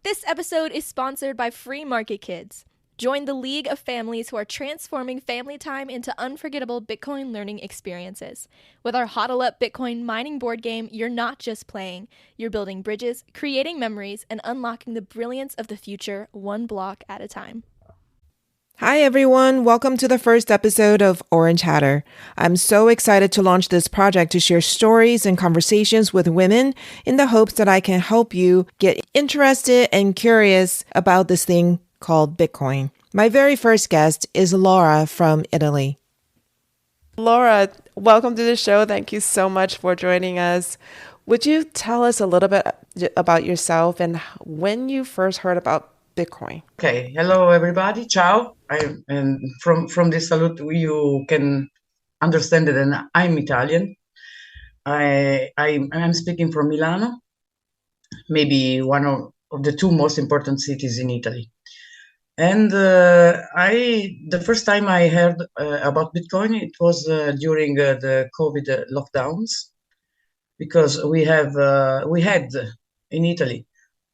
This episode is sponsored by Free Market Kids. Join the league of families who are transforming family time into unforgettable Bitcoin learning experiences. With our Hodl Up Bitcoin mining board game, you're not just playing, you're building bridges, creating memories, and unlocking the brilliance of the future one block at a time. Hi everyone, welcome to the first episode of Orange Hatter. I'm so excited to launch this project to share stories and conversations with women in the hopes that I can help you get interested and curious about this thing called Bitcoin. My very first guest is Laura from Italy. Laura, welcome to the show. Thank you so much for joining us. Would you tell us a little bit about yourself and when you first heard about Bitcoin? Okay, hello everybody. Ciao. And from this salute you can understand that I'm Italian. I'm speaking from Milano, maybe one of the two most important cities in Italy. And the first time I heard about Bitcoin, it was during the COVID lockdowns, because we had in Italy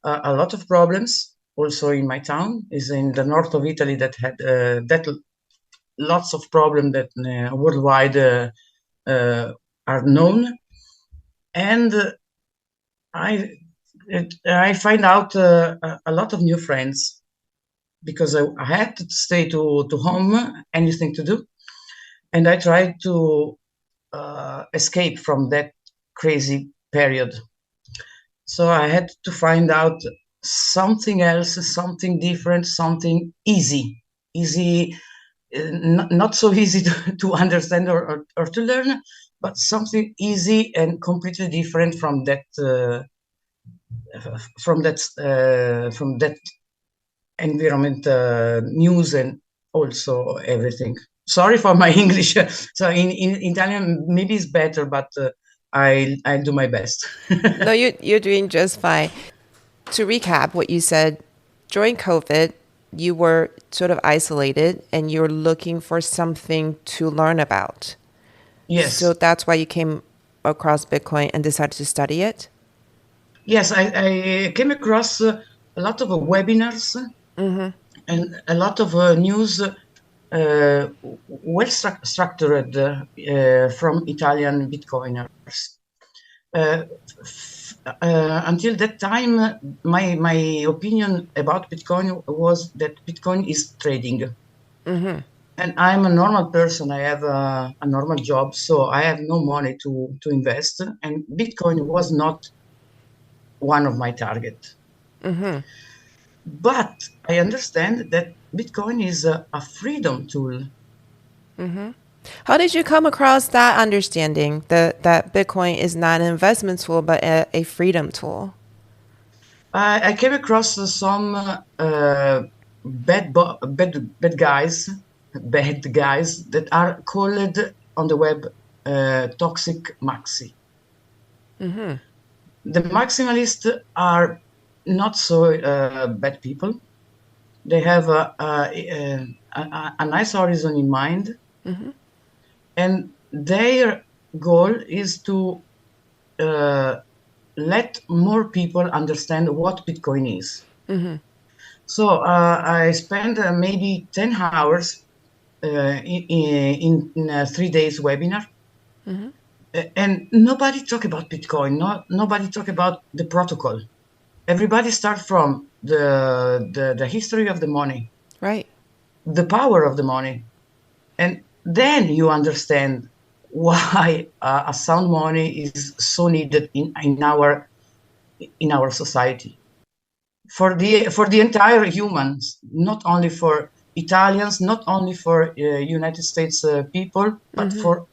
a lot of problems. Also in my town, is in the north of Italy, that had lots of problems that worldwide are known. And I find out a lot of new friends, because I had to stay to home, anything to do, and I tried to escape from that crazy period. So I had to find out something else, something different, something easy, not so easy to understand or to learn, but something easy and completely different from that environment, news, and also everything. Sorry for my English. So in Italian maybe it's better, but I do my best. No, you're doing just fine. To recap what you said, during COVID, you were sort of isolated and you're looking for something to learn about. Yes. So that's why you came across Bitcoin and decided to study it? Yes, I came across a lot of webinars and a lot of news, well structured from Italian Bitcoiners. Until that time, my opinion about Bitcoin was that Bitcoin is trading. And I'm a normal person. I have a normal job, so I have no money to invest. And Bitcoin was not one of my targets. But I understand that Bitcoin is a freedom tool. How did you come across that understanding that Bitcoin is not an investment tool, but a freedom tool? I came across some bad guys that are called on the web toxic maxi. The maximalists are not so bad people. They have a nice horizon in mind. And their goal is to let more people understand what Bitcoin is. So I spent maybe 10 hours in a 3 days webinar. And nobody talk about Bitcoin. Nobody talk about the protocol. Everybody start from the history of the money. Right. The power of the money. And then you understand why a sound money is so needed in our society, for the entire humans, not only for Italians, not only for United States people, but for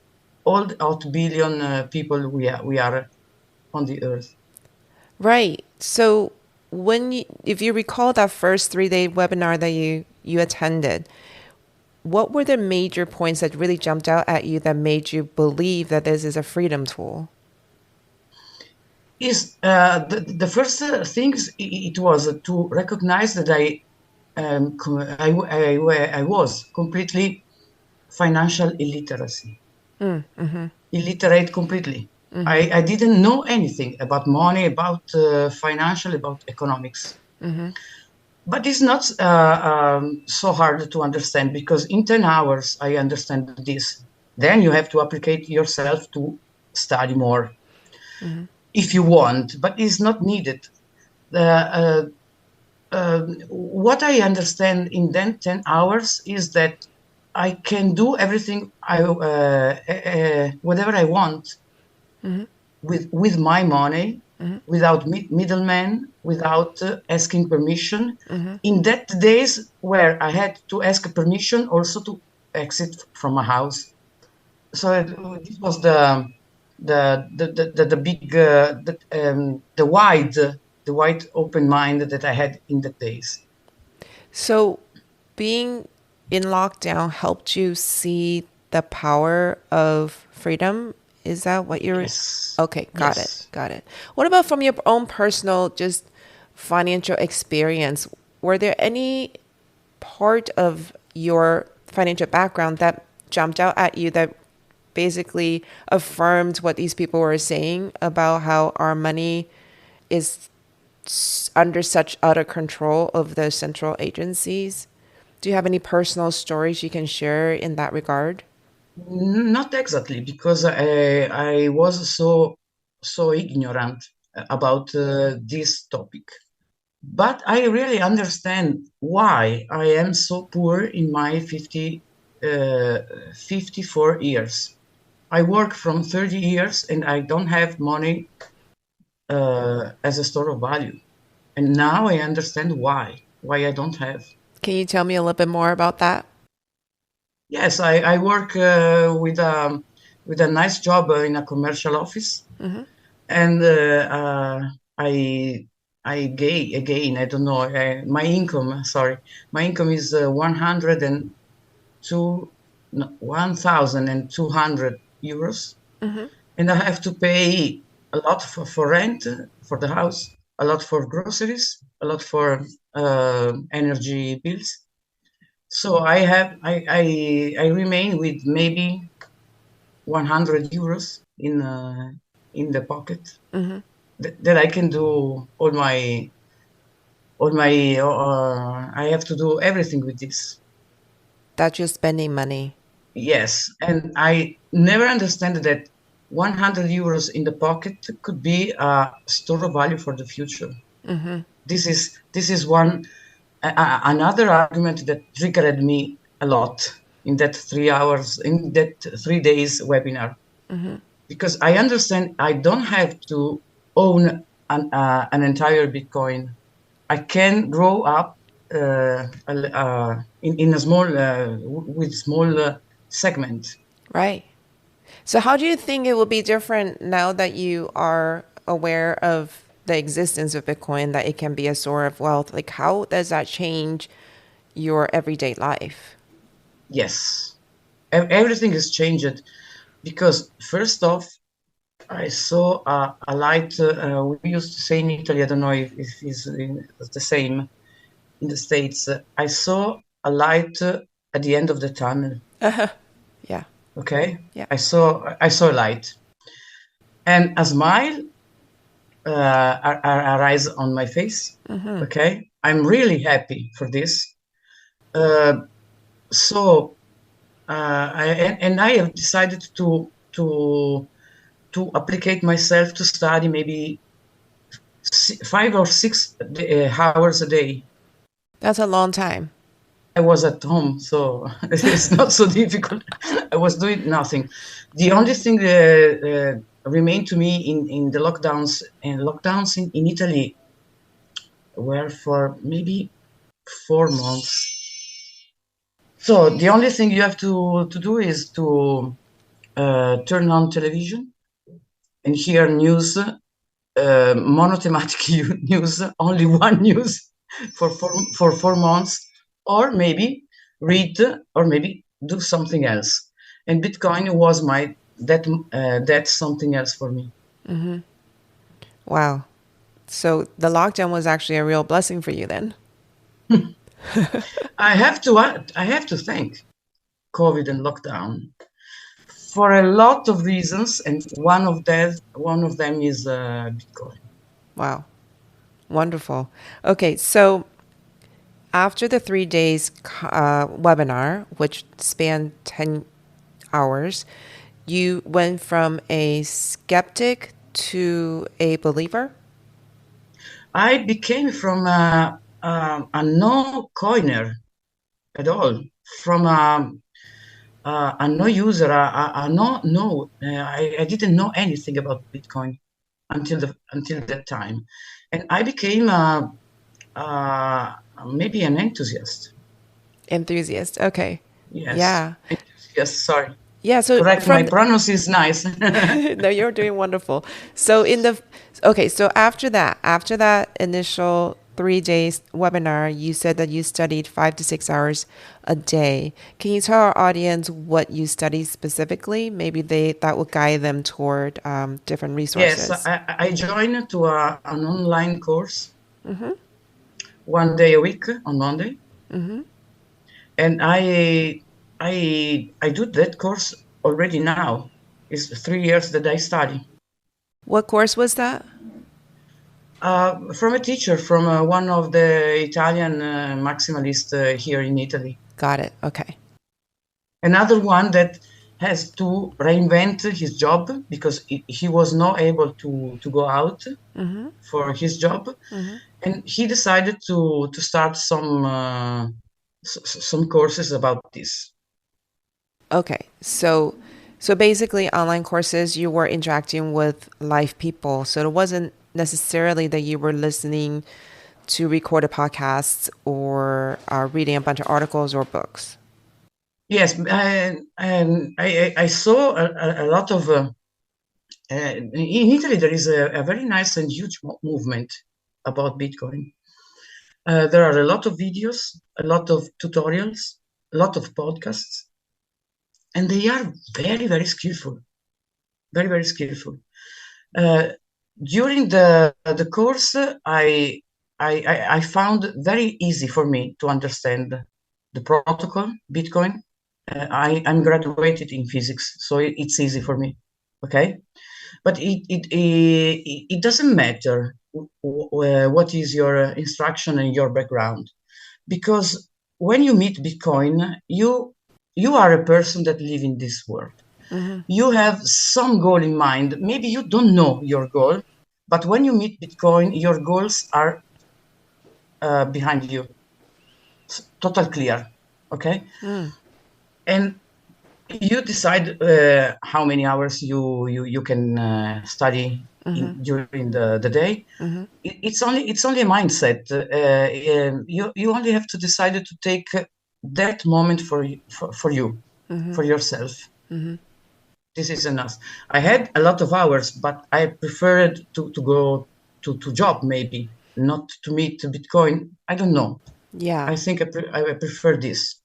all the 8 billion people we are on the earth. Right. So if you recall that first 3-day webinar that you attended, what were the major points that really jumped out at you that made you believe that this is a freedom tool? Is the first things it was to recognize that I was completely financial illiteracy, illiterate completely. I didn't know anything about money, about financial, about economics. But it's not so hard to understand, because in 10 hours I understand this. Then you have to applicate yourself to study more if you want, but it's not needed. What I understand in then 10 hours is that I can do everything whatever I want with my money, without middlemen, without asking permission. In that days where I had to ask permission also to exit from my house. So this was the big the wide open mind that I had in the days. So being in lockdown helped you see the power of freedom. Is that what you're? Yes. Okay, got it. Yes. Got it. What about from your own personal, just financial experience? Were there any part of your financial background that jumped out at you that basically affirmed what these people were saying about how our money is under such utter control of the central agencies? Do you have any personal stories you can share in that regard? Not exactly, because I was so ignorant about this topic. But I really understand why I am so poor in my 54 years. I work from 30 years and I don't have money as a store of value. And now I understand why I don't have. Can you tell me a little bit more about that? Yes, I work with a nice job in a commercial office, and I don't know, my income. Sorry, my income is 102 no, 1,200 euros, and I have to pay a lot for rent for the house, a lot for groceries, a lot for energy bills. So I remain with maybe 100 euros in the pocket, that I can do all my I have to do everything with this. That you're spending money. Yes, and I never understand that 100 euros in the pocket could be a store of value for the future. This is one another argument that triggered me a lot in that 3 hours, in that 3 days webinar, because I understand I don't have to own an entire Bitcoin. I can grow up in a small with small segment. Right. So, how do you think it will be different now that you are aware of the existence of Bitcoin, that it can be a source of wealth? Like, how does that change your everyday life? Yes, everything has changed, because first off, I saw a light. We used to say in Italy, I don't know if it's the same in the States. I saw a light at the end of the tunnel. Yeah. Okay, Yeah. I saw a light, and a smile arise on my face. Okay, I'm really happy for this. So I have decided to applicate myself to study maybe 5 or 6 hours a day. That's a long time. I was at home, so it's not so difficult. I was doing nothing. The only thing remained to me in the lockdowns, and lockdowns in Italy were for maybe 4 months. So the only thing you have to do is to turn on television and hear news, monothematic news, only one news for 4 months, or maybe read, or maybe do something else. And Bitcoin was that something else for me. Wow. So, the lockdown was actually a real blessing for you then. I have to thank COVID and lockdown for a lot of reasons, and one of them is Bitcoin. Wow. Wonderful. Okay, so after the 3 days webinar, which spanned 10 hours, you went from a skeptic to a believer? I became from a no coiner at all, from a no user, I didn't know anything about Bitcoin until that time, and I became uh, maybe an enthusiast. Enthusiast. Okay. Yes, Yeah. enthusiast. Sorry, Yeah, so correct. My from pronounce is nice. no, you're doing wonderful. So okay, so after that initial 3 days webinar, you said that you studied 5 to 6 hours a day. Can you tell our audience what you studied specifically? Maybe that will guide them toward different Yes, resources. I joined to an online course 1 day a week on Monday, and I do that course already now. It's 3 years that I study. What course was that? From a teacher from one of the Italian maximalists here in Italy. Got it. Okay. Another one that has to reinvent his job because he was not able to go out for his job, and he decided to start some courses about this. Okay. So basically online courses you were interacting with live people. So it wasn't necessarily that you were listening to recorded podcasts or reading a bunch of articles or books. Yes, and I saw a lot of in Italy there is a very nice and huge movement about Bitcoin. There are a lot of videos, a lot of tutorials, a lot of podcasts, and they are very, very skillful, very, very skillful. Uh, During the course, I found very easy for me to understand the protocol, Bitcoin. I'm graduated in physics, so it's easy for me. Okay, but it doesn't matter what is your instruction and your background, because when you meet Bitcoin, you are a person that live in this world. You have some goal in mind. Maybe you don't know your goal, but when you meet Bitcoin, your goals are behind you, total clear. Okay, and you decide how many hours you can study during the day. It's only a mindset. You only have to decide to take that moment for you, for yourself. This is enough. I had a lot of hours, but I preferred to go to job, maybe not to meet Bitcoin. I don't know. Yeah. I think I prefer this.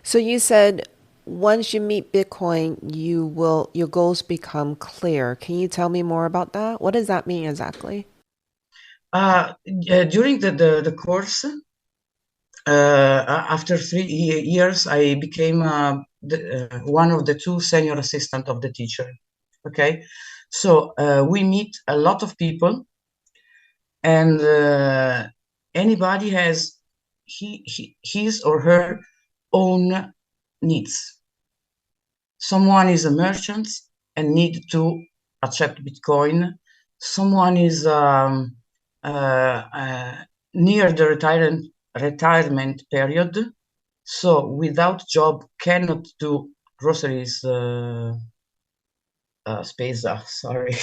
So you said once you meet Bitcoin, your goals become clear. Can you tell me more about that? What does that mean exactly? During the course, after 3 years, I became one of the two senior assistant of the teacher. Okay, so we meet a lot of people, and anybody has his or her own needs. Someone is a merchant and need to accept Bitcoin. Someone is near the retirement period, so without job cannot do groceries. Spesa, sorry,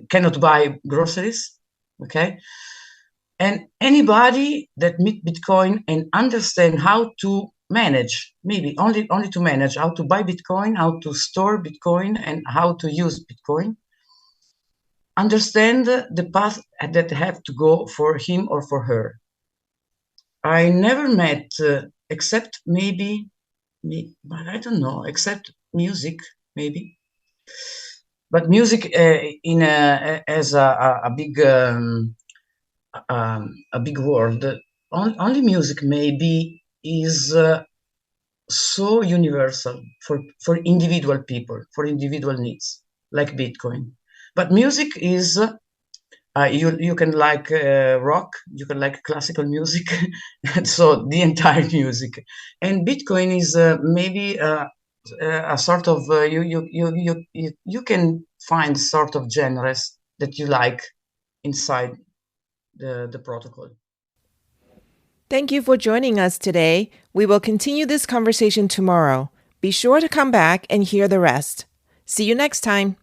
cannot buy groceries. Okay, and anybody that meet Bitcoin and understand how to manage, maybe only to manage, how to buy Bitcoin, how to store Bitcoin, and how to use Bitcoin, understand the path that have to go for him or for her. I never met, except maybe, but I don't know, except music, maybe. But music in as a big word. Only music maybe is so universal for individual people, for individual needs, like Bitcoin. But music is You can like rock, you can like classical music, and so the entire music. And Bitcoin is maybe a sort of you can find sort of genres that you like inside the protocol. Thank you for joining us today. We will continue this conversation tomorrow. Be sure to come back and hear the rest. See you next time.